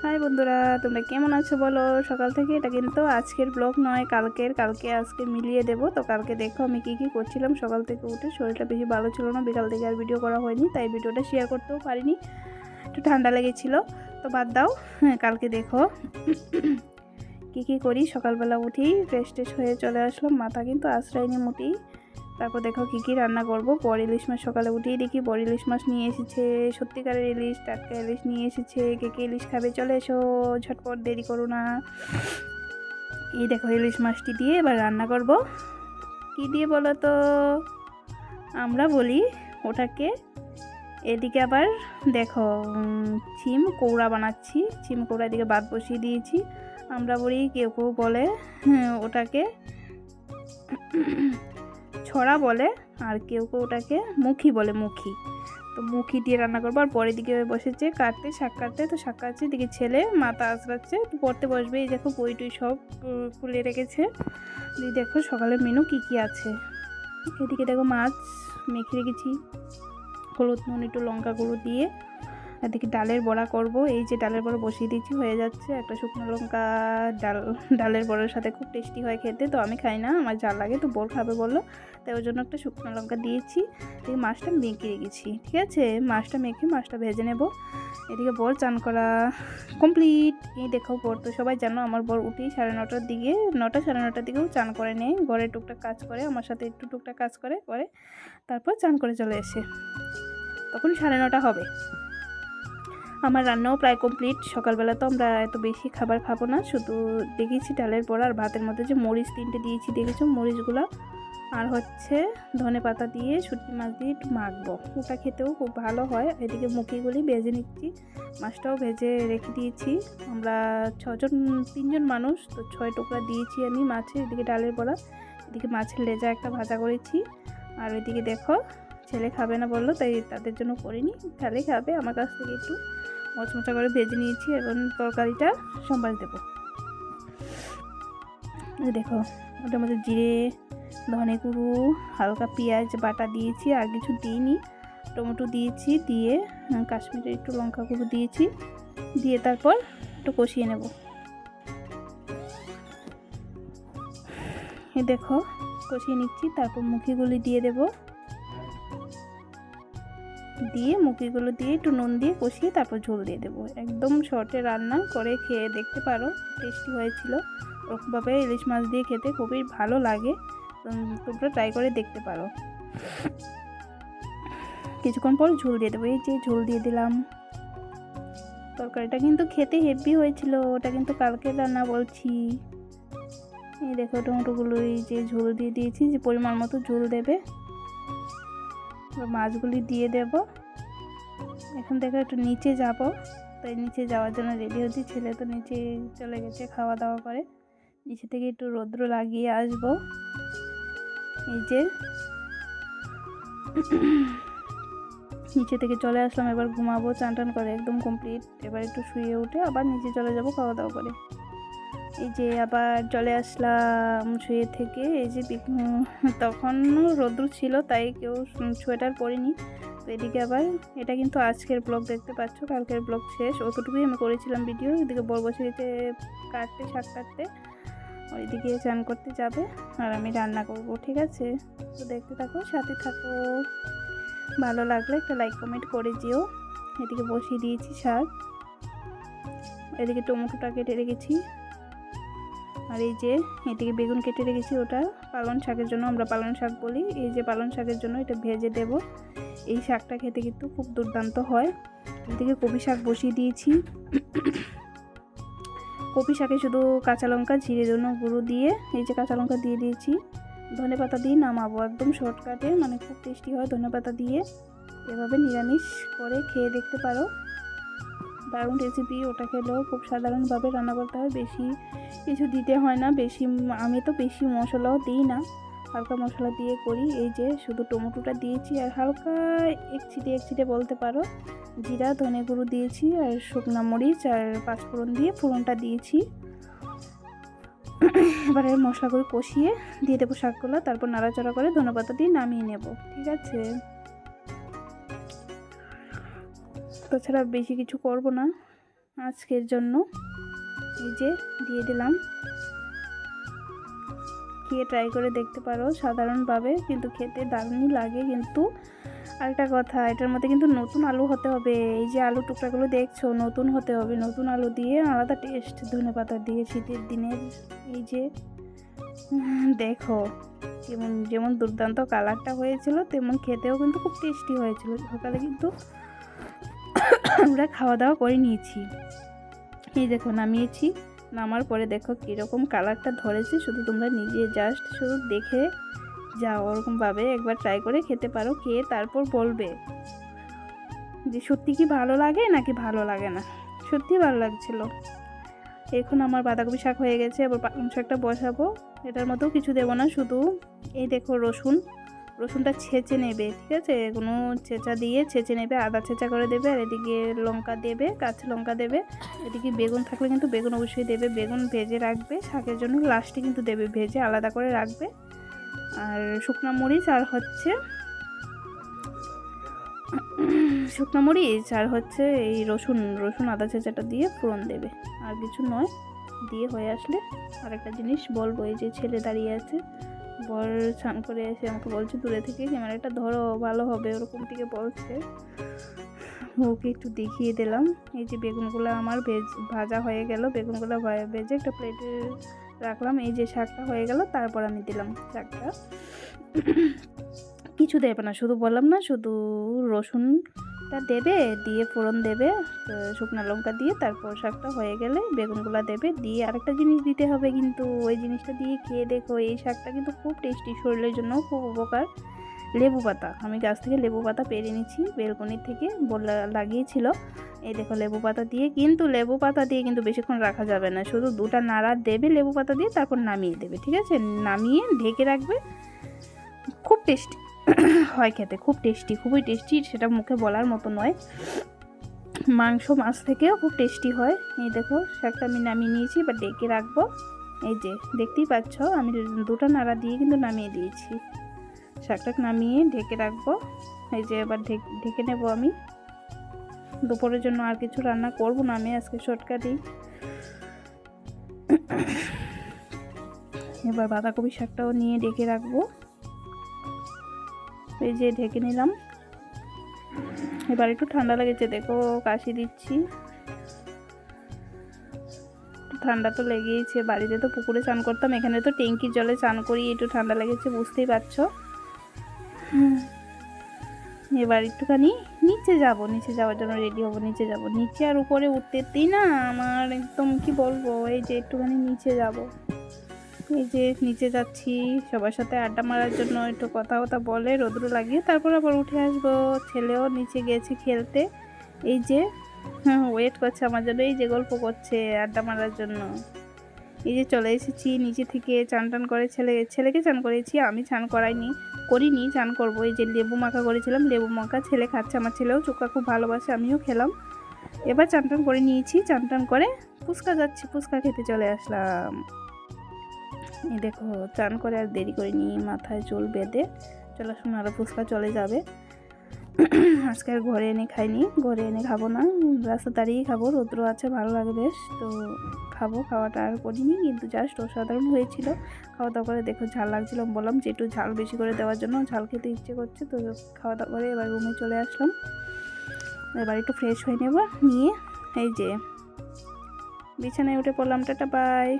High বন্ধুরা, তোমরা কেমন আছো বলো। সকাল থেকে এটা কিন্তু আজকের ব্লগ নয়, কালকে আজকে মিলিয়ে দেবো। তো কালকে দেখো আমি কি কি করছিলাম। সকাল থেকে উঠে শরীরটা বেশি ভালো ছিল না, বিকাল থেকে আর ভিডিও করা হয়নি, তাই ভিডিওটা শেয়ার করতেও পারিনি, একটু ঠান্ডা লেগেছিলো। তো বাদ দাও, কালকে দেখো কি করি। সকালবেলা উঠি ফ্রেশ ট্রেশ হয়ে চলে আসলাম, মাথা কিন্তু আশ্রয়নি মুটি। তারপর দেখো কি রান্না করব। বড় ইলিশ মাছ সকালে উঠেই দেখি বড় ইলিশ মাছ নিয়ে এসেছে, সত্যিকারের ইলিশ, টাটকা ইলিশ নিয়ে এসেছে। কে ইলিশ খাবে চলে এসো, ঝটপট দেরি করো না। এই দেখো ইলিশ মাছটি দিয়ে এবার রান্না করব। কি দিয়ে বলো তো, আমরা বলি ওটাকে। এদিকে আবার দেখো চিম কৌড়া বানাচ্ছি, চিম কৌড়া এদিকে ভাত বসিয়ে দিয়েছি। আমরা বলি, কেউ বলে ওটাকে ছড়া বলে, আর কেউ ওটাকে মুখী বলে, মুখী। তো মুখী দিয়ে রান্না করবো। আর পরের দিকে বসেছে কাটতে, শাক কাটতে। তো শাক কাটছে, এদিকে ছেলে মাথা আঁচড়াচ্ছে, তো পড়তে বসবে। এই দেখো বই টই সব খুলে রেখেছে। দেখো সকালের মেনু কি আছে। এদিকে দেখো মাছ মেখে রেখেছি, হলুদ নুন একটু লঙ্কা গুঁড়ো দিয়ে। এদিকে ডালের বড়া করব। এই যে ডালের বড়া বসিয়ে দিয়েছি, হয়ে যাচ্ছে। একটা শুকনো লঙ্কা ডালের বড়ার সাথে খুব টেস্টি হয় খেতে। তো আমি খাই না, আমার ঝাল লাগে, তো বোর খাবে বললো, তাই ওই জন্য একটা শুকনো লঙ্কা দিয়েছি। এদিকে মাছটা মেখে রেখেছি, ঠিক আছে। মাছটা মেখে মাছটা ভেজে নেব। এদিকে বর চান করা কমপ্লিট। এই দেখো বর, তো সবাই জানো আমার বর উঠেই 9:30টার দিকে, 9টা 9:30টার দিকেও চান করে নেয়। ঘরে টুকটাক কাজ করে, আমার সাথে একটু টুকটাক কাজ করে, তারপর চান করে চলে এসে তখন 9:30 হবে। আমার রান্নাও প্রায় কমপ্লিট। সকালবেলা তো আমরা এত বেশি খাবার খাবো না, শুধু দেখেছি ডালের বড়া আর ভাতের মধ্যে যে মরিচ 3টে দিয়েছি, দেখেছো মরিচগুলো। আর হচ্ছে ধনে পাতা দিয়ে শুটকি মাছ দিয়ে একটু মাখবো, ওটা খেতেও খুব ভালো হয়। এদিকে মুখিগুলি ভেজে নিচ্ছি, মাছটাও ভেজে রেখে দিয়েছি। আমরা 3জন মানুষ, তো 6 টুকরা দিয়েছি আমি মাছে। এদিকে ডালের বড়া, এদিকে মাছের লেজা একটা ভাজা করেছি। আর ওইদিকে দেখো ছেলে খাবে না বললো, তাই তাদের জন্য করিনি, ছেলে খাবে। আমার কাছ থেকে একটু মচমচা করে ভেজে নিয়েছি, এবং তরকারিটা সম্বাস দেবো। দেখো ওটার মধ্যে জিরে, ধনে গুঁড়ো, হালকা পেঁয়াজ বাটা দিয়েছি, আর কিছু দিইনি। টমেটো দিয়েছি, দিয়ে কাশ্মীরের একটু লঙ্কা গুঁড়ো দিয়েছি, দিয়ে তারপর একটু কষিয়ে নেব। এই দেখো কষিয়ে নিচ্ছি, তারপর মুখিগুলি দিয়ে দেবো, দিয়ে মুখিগুলো দিয়ে একটু নুন দিয়ে কষিয়ে তারপর ঝোল দিয়ে দেবো। একদম শর্টে রান্না করে খেয়ে দেখতে পারো, টেস্টি হয়েছিল। ওরকমভাবে ইলিশ মাছ দিয়ে খেতে খুবই ভালো লাগে, তোমরা ট্রাই করে দেখতে পারো। কিছুক্ষণ পর ঝোল দিয়ে দেবো। এই যে ঝোল দিয়ে দিলাম। তরকারিটা কিন্তু খেতে হেভি হয়েছিল, ওটা কিন্তু কালকের রান্না বলছি। এই দেখো টমেটোগুলো এই যে ঝোল দিয়ে দিয়েছি, যে পরিমাণ মতো ঝোল দেবে। মাছগুলি দিয়ে দেব। এখন দেখো একটু নিচে যাব, তাই নিচে যাওয়ার জন্য রেডি হচ্ছি। ছেলে তো নিচে চলে গেছে খাওয়া দাওয়া করে, নিচে থেকে একটু রৌদ্র লাগিয়ে আসবো। এই যে নিচে থেকে চলে আসলাম, এবার ঘুমাবো। চান টান করে একদম কমপ্লিট। এবার একটু শুয়ে উঠে আবার নিচে চলে যাব খাওয়া দাওয়া করে। এই যে আবার চলে আসলাম শুয়ে থেকে। এই যে তখন রোদ্র ছিল, তাই কেউ সোয়েটার পরিনি। তো এদিকে আবার এটা কিন্তু আজকের ব্লগ দেখতে পাচ্ছ, কালকের ব্লগ শেষ, অতটুকুই আমি করেছিলাম ভিডিও। এদিকে বর বসে গেছে কাটতে, শাক কাটতে, ওইদিকে চান করতে যাবে, আর আমি রান্না করব, ঠিক আছে। তো দেখতে থাকো, সাথে থাকো। ভালো লাগলে একটা লাইক কমেন্ট করে দিও। এদিকে বসিয়ে দিয়েছি শাক, এদিকে টমেটোটা কেটে রেখেছি, আর এই যে এদিকে বেগুন কেটে রেখেছি, ওটা পালং শাকের জন্য, আমরা পালং শাক বলি। এই যে পালং শাকের জন্য এটা ভেজে দেব। এই শাকটা খেতে কিন্তু খুব দুর্দান্ত হয়। এদিকে কপি শাক বসিয়ে দিয়েছি। কপি শাকে শুধু কাঁচা লঙ্কা, জিরে ধনে গুঁড়ো দিয়ে, এই যে কাঁচা লঙ্কা দিয়ে দিয়েছি, ধনে পাতা দিয়ে নামাবো। একদম শর্টকাটে, মানে খুব টেস্টি হয় ধনে পাতা দিয়ে। এভাবে নিরামিষ করে খেয়ে দেখতে পারো, দারুণ রেসিপি। ওটা খেলেও খুব সাধারণভাবে রান্না করতে হয়, বেশি কিছু দিতে হয় না। আমি তো বেশি মশলাও দিই না, হালকা মশলা দিয়ে করি। এই যে শুধু টমেটোটা দিয়েছি, আর হালকা এক ছিটে বলতে পারো জিরা ধনে গুঁড়ো দিয়েছি, আর শুকনো মরিচ আর পাঁচফোড়ন দিয়ে ফোড়নটা দিয়েছি। এবারে মশলাগুলো কষিয়ে দিয়ে দেবো শাকগুলো, তারপর নাড়াচাড়া করে ধনেপাতা দিয়ে নামিয়ে নেব, ঠিক আছে। তাছাড়া বেশি কিছু করব না। আজকের জন্য। এই যে দিয়ে দিলাম, খেয়ে ট্রাই করে দেখতে পারো সাধারণভাবে, কিন্তু খেতে দারুণই লাগে। কিন্তু আরেকটা কথা, এটার মধ্যে কিন্তু নতুন আলু হতে হবে। এই যে আলু টুকরাগুলো দেখছো, নতুন হতে হবে। নতুন আলু দিয়ে আলাদা টেস্ট, ধনেপাতা দিয়ে শীতের দিনের। এই যে দেখো যেমন দুর্দান্ত কালারটা হয়েছিল, তেমন খেতেও কিন্তু খুব টেস্টি হয়েছিল। সকালে কিন্তু আমরা খাওয়া দাওয়া করে নিয়েছি। এই দেখো নামিয়েছি, নামার পরে দেখো কীরকম কালারটা ধরেছে। শুধু তোমরা নিজে জাস্ট শুধু দেখে যাও, ওরকমভাবে একবার ট্রাই করে খেতে পারো। খেয়ে তারপর বলবে যে সত্যি কি ভালো লাগে নাকি ভালো লাগে না। সত্যি ভালো লাগছিল। এখন আমার বাঁধাকপি শাক হয়ে গেছে, এবার পালং শাকটা বসাবো। এটার মধ্যেও কিছু দেবো না, শুধু এই দেখো রসুনটা ছেঁচে নেবে, ঠিক আছে? কোনো ছেঁচা দিয়ে ছেঁচে নেবে, আদা ছেঁচা করে দেবে। আর এদিকে লঙ্কা দেবে, কাঁচা লঙ্কা দেবে। এদিকে বেগুন থাকলে কিন্তু বেগুন অবশ্যই দেবে। বেগুন ভেজে রাখবে, শাকের জন্য লাস্টে কিন্তু দেবে, ভেজে আলাদা করে রাখবে। আর শুকনো মরিচ আর হচ্ছে এই রসুন আদা ছেঁচাটা দিয়ে ফোড়ন দেবে, আর কিছু নয়। দিয়ে হয়ে আসলে আরেকটা জিনিস বলবো। এই যে ছেলে দাঁড়িয়ে আছে, বর স্নান করে এসে আমাকে বলছে দূরে থেকে ক্যামেরাটা ধরো ভালো হবে, ওরকম থেকে বলছে। ওকে একটু দেখিয়ে দিলাম। এই যে বেগুনগুলো আমার ভাজা হয়ে গেল, বেগুনগুলো ভেজে একটা প্লেটে রাখলাম। এই যে শাকটা হয়ে গেল, তারপর আমি দিলাম শাকটা। কিছু দেবে না, শুধু বললাম না, শুধু রসুনটা দেবে, দিয়ে ফোড়ন দেবে শুকনো লঙ্কা দিয়ে। তারপর শাকটা হয়ে গেলে বেগুনগুলো দেবে, দিয়ে আরেকটা জিনিস দিতে হবে কিন্তু। ওই জিনিসটা দিয়ে খেয়ে দেখো, এই শাকটা কিন্তু খুব টেস্টি, শরীরের জন্য খুব উপকার। লেবু পাতা, আমি গাছ থেকে লেবু পাতা পেরে নিচ্ছি, বেলকনির থেকে লাগিয়েছিল। এই দেখো লেবু পাতা দিয়ে, কিন্তু লেবু পাতা দিয়ে কিন্তু বেশিক্ষণ রাখা যাবে না, শুধু দুটা নাড়া দেবে লেবু পাতা দিয়ে, তারপর নামিয়ে দেবে, ঠিক আছে? নামিয়ে ঢেকে রাখবে। খুব টেস্টি হয় খেতে, খুব টেস্টি, খুবই টেস্টি, সেটা মুখে বলার মতো নয়। মাছ থেকেও খুব টেস্টি হয়। এই দেখো শাকটা আমি নামিয়ে নিয়েছি, এবার ঢেকে রাখবো। এই যে দেখতেই পাচ্ছ, আমি দুটো নাড়া দিয়ে কিন্তু নামিয়ে দিয়েছি। শাকটা নামিয়ে ঢেকে রাখবো। এই যে এবার ঢেকে নেব আমি। দুপুরের জন্য আর কিছু রান্না করব না আমি, আজকে শর্টকাটই। এবার বাঁধাকপি শাকটাও নিয়ে ঢেকে রাখবো। এই যে ঢেকে নিলাম। এবার একটু ঠান্ডা লেগেছে, দেখো কাশি দিচ্ছি, ঠান্ডা তো লেগেইছে। বাড়িতে তো পুকুরে স্নান করতাম, এখানে তো ট্যাঙ্কির জলে স্নান করি, একটু ঠান্ডা লেগেছে, বুঝতেই পারছো। এবার একটুখানি নিচে যাওয়ার জন্য রেডি হবো। নিচে আর উপরে উঠতেই না আমার একদম কি বলবো। এই যে একটুখানি নিচে যাব, এই যে নিচে যাচ্ছি সবার সাথে আড্ডা মারার জন্য, একটু কথা বলে রোদ্রু লাগিয়ে তারপর আবার উঠে আসবো। ছেলেও নিচে গেছে খেলতে, এই যে ওয়েট করছে আমার জন্য, এই যে গল্প করছে আড্ডা মারার জন্য। এই যে চলে এসেছি নিচে থেকে, চান করে ছেলেকে চান করেছি, আমি চান করিনি, চান করবো। এই যে লেবু মাখা করেছিলাম, লেবু মাখা ছেলে খাচ্ছে, আমার ছেলেও চোখা খুব ভালোবাসে, আমিও খেলাম। এবার চান করে নিয়েছি, চান করে ফুচকা খেতে চলে আসলাম। এই দেখো চান করে আর দেরি করিনি, মাথায় চুল বেঁধে চলে আসুন, আরও ফুচকা চলে যাবে। আজকে আর ঘরে এনে খাবো না, রাস্তা দাঁড়িয়েই খাবো, রৌদ্র আছে, ভালো লাগে বেশ, তো খাওয়াটা আর করিনি, কিন্তু জাস্ট অসাধারণ হয়েছিল। খাওয়া দাওয়া করে দেখো ঝাল লাগছিল, বললাম যে একটু ঝাল বেশি করে দেওয়ার জন্য, ঝাল খেতে ইচ্ছে করছে। তো খাওয়া দাওয়া করে এবার রুমে চলে আসলাম। এবার একটু ফ্রেশ হয়ে নিয়ে এই যে বিছানায় উঠে পড়লাম। Tata bye.